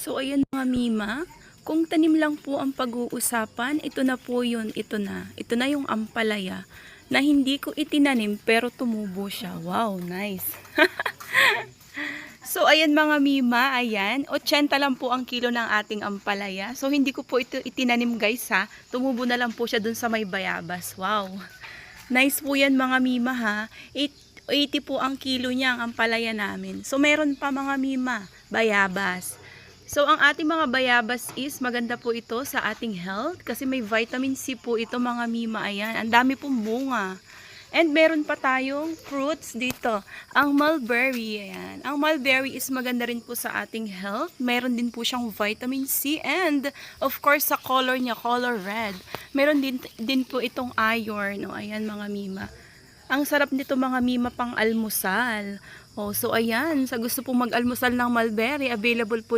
So ayan mga Mima, kung tanim lang po ang pag-uusapan, ito na po yun, ito na. Ito na yung ampalaya na hindi ko itinanim pero tumubo siya. Wow, nice. So ayan mga Mima, ayan, 80 lang po ang kilo ng ating ampalaya. So hindi ko po ito itinanim guys ha, tumubo na lang po siya dun sa may bayabas. Wow. Nice po yan mga Mima ha. 80 po ang kilo niya ang ampalaya namin. So meron pa mga Mima, bayabas. So ang ating mga bayabas is maganda po ito sa ating health kasi may vitamin C po ito mga Mima. Ayan, ang dami pong bunga. And meron pa tayong fruits dito. Ang mulberry, ayan. Ang mulberry is maganda rin po sa ating health. Meron din po siyang vitamin C and of course sa color niya, color red. Meron din po itong iron. O, ayan mga Mima. Ang sarap nito mga Mima pang almusal. Oh, so ayan, sa gusto pong mag-almusal ng mulberry, available po